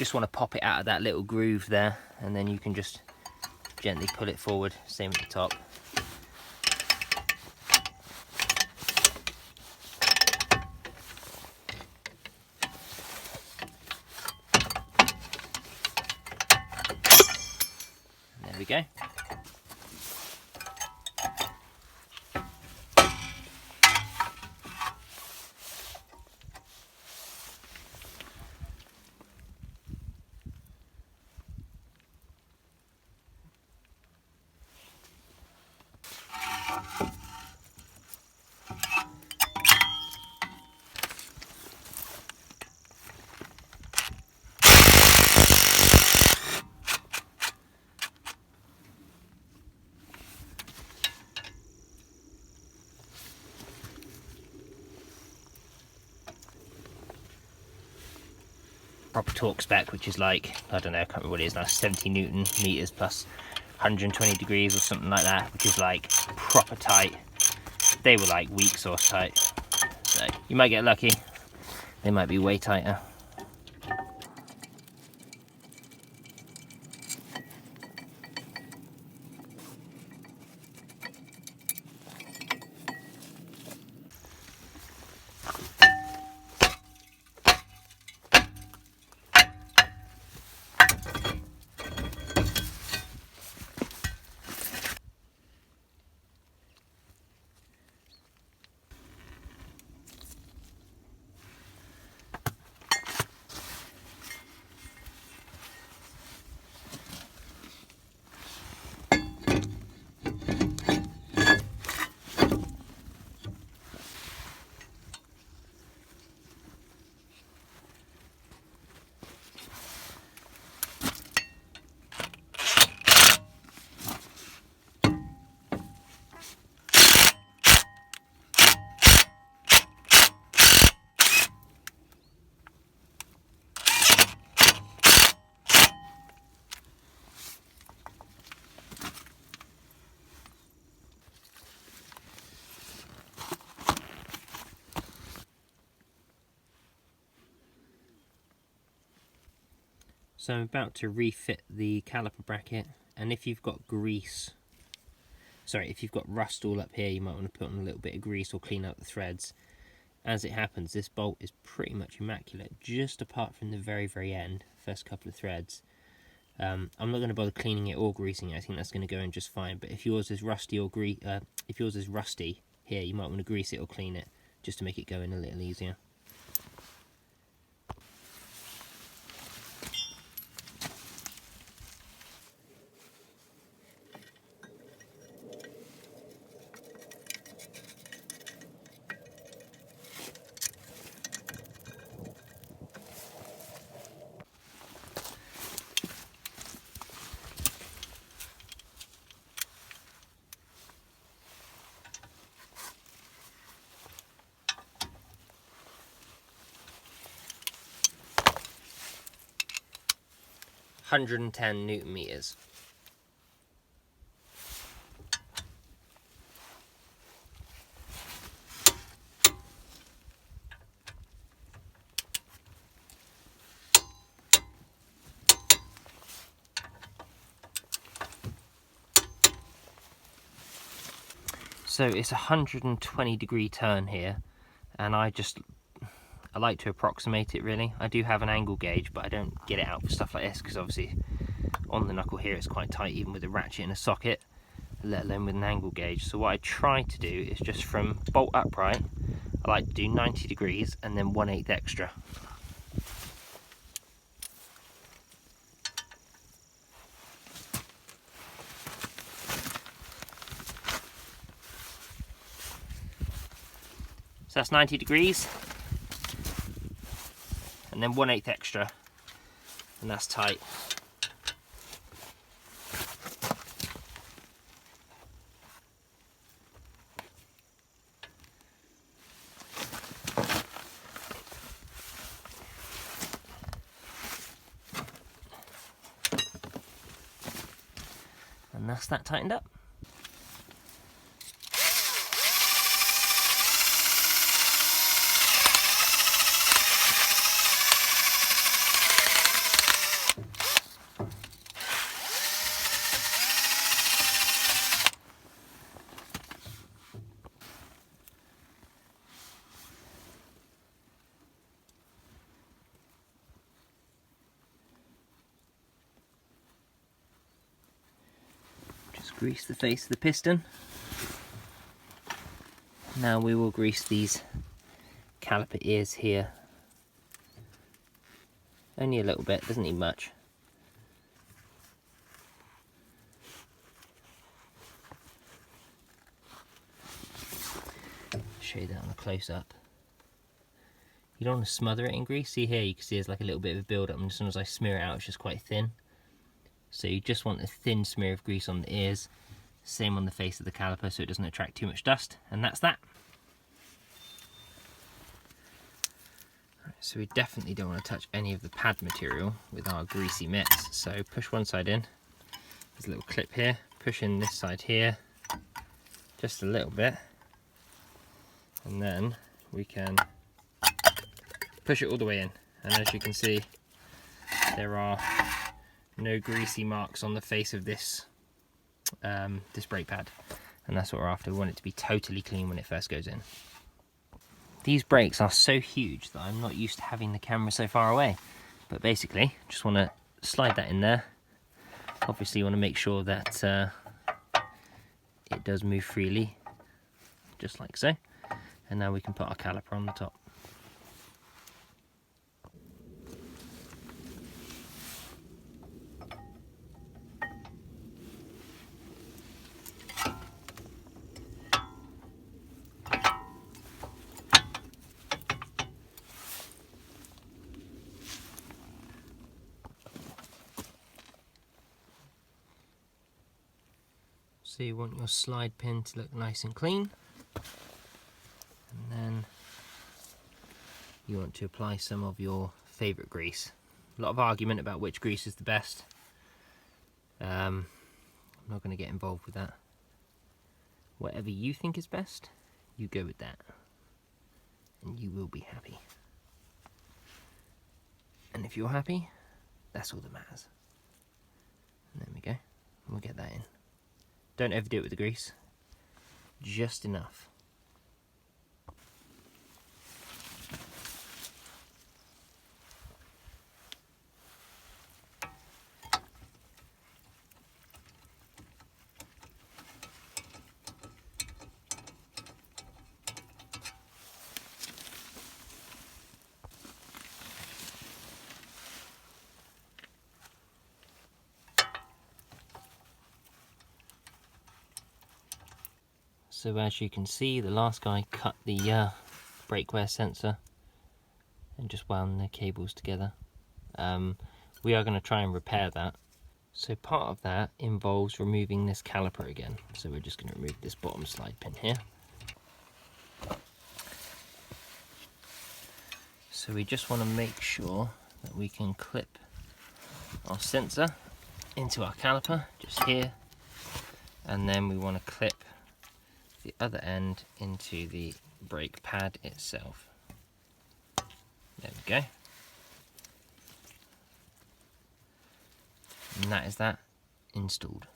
just want to pop it out of that little groove there, and then you can just gently pull it forward. Same at the top. There we go. Proper torque spec, which is like, I don't know, I can't remember what it is now, 70 Newton meters plus 120 degrees or something like that, which is like proper tight. They were like weak source tight, so you might get lucky, they might be way tighter. So I'm about to refit the caliper bracket, and if you've got grease, sorry, if you've got rust all up here, you might want to put on a little bit of grease or clean out the threads. As it happens, this bolt is pretty much immaculate, just apart from the very end, first couple of threads. I'm not going to bother cleaning it or greasing it. I think that's going to go in just fine. But if yours is rusty or if yours is rusty here, you might want to grease it or clean it just to make it go in a little easier. (110 Newton meters). So it's a 120-degree turn here, and I like to approximate it really. I do have an angle gauge, but I don't get it out for stuff like this because obviously on the knuckle here it's quite tight even with a ratchet and a socket, let alone with an angle gauge. So what I try to do is just from bolt upright, I like to do 90 degrees and then 1/8 extra. So that's 90 degrees, and then 1/8 extra, and that's tight. And that's that tightened up. Grease the face of the piston. Now we will grease these caliper ears here. Only a little bit, doesn't need much. Show you that on a close-up. You don't want to smother it in grease. See here, you can see there's like a little bit of a build-up, and as soon as I smear it out, it's just quite thin. So you just want a thin smear of grease on the ears. Same on the face of the caliper, so it doesn't attract too much dust, and that's that. Right, so we definitely don't want to touch any of the pad material with our greasy mitts. So push one side in. There's a little clip here. Push in this side here, just a little bit, and then we can push it all the way in. And as you can see, there are no greasy marks on the face of this this brake pad, and that's what we're after. We want it to be totally clean when it first goes in. These brakes are so huge that I'm not used to having the camera so far away, but basically just want to slide that in there. Obviously you want to make sure that it does move freely, just like so, and now we can put our caliper on the top. So you want your slide pin to look nice and clean, and then you want to apply some of your favourite grease. A lot of argument about which grease is the best. I'm not going to get involved with that. Whatever you think is best, you go with that, and you will be happy. And if you're happy, that's all that matters. And there we go, we'll get that in. Don't overdo it with the grease, just enough. So as you can see, the last guy cut the brake wear sensor and just wound the cables together. We are going to try and repair that. So part of that involves removing this caliper again. So we're just going to remove this bottom slide pin here. So we just want to make sure that we can clip our sensor into our caliper, just here, and then we want to clip the other end into the brake pad itself. There we go. And that is that installed.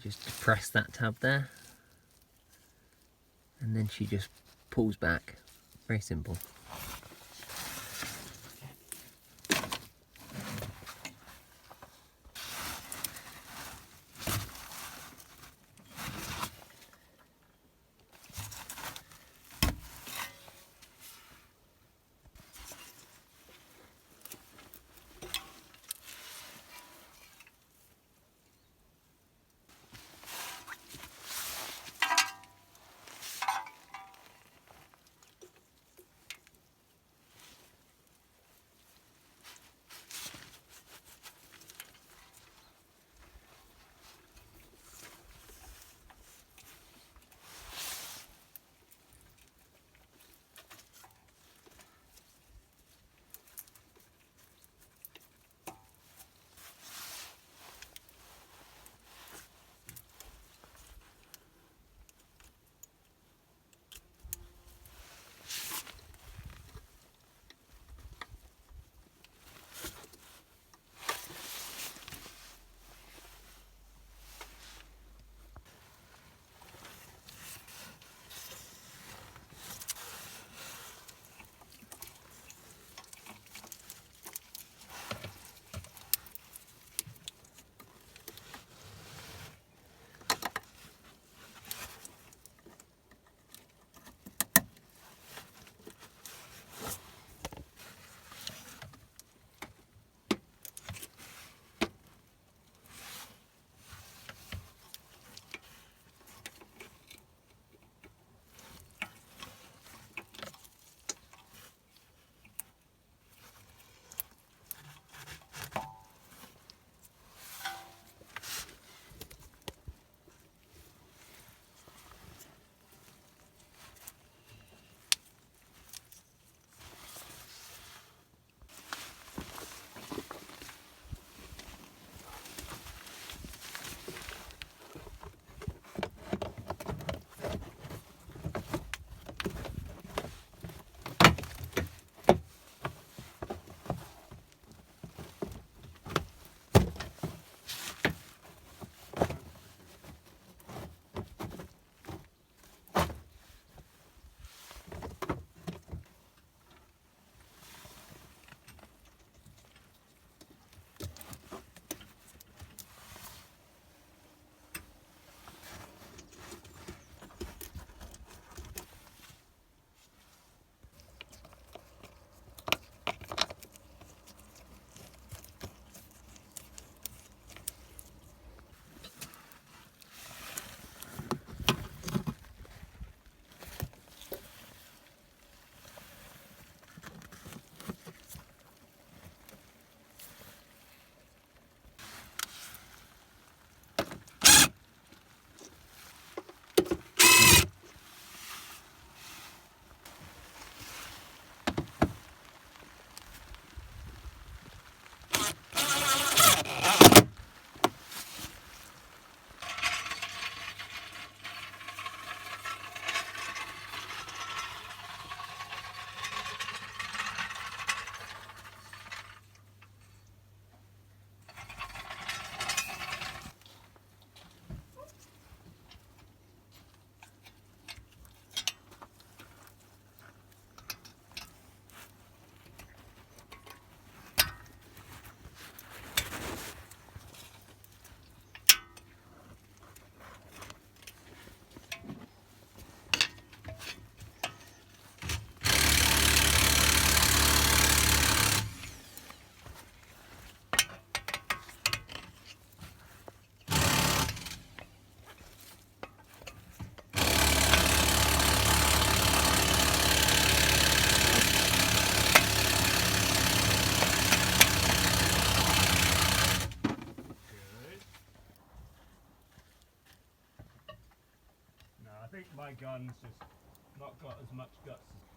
just depress that tab there, and then she just pulls back. Very simple. I think my gun's just not got as much guts as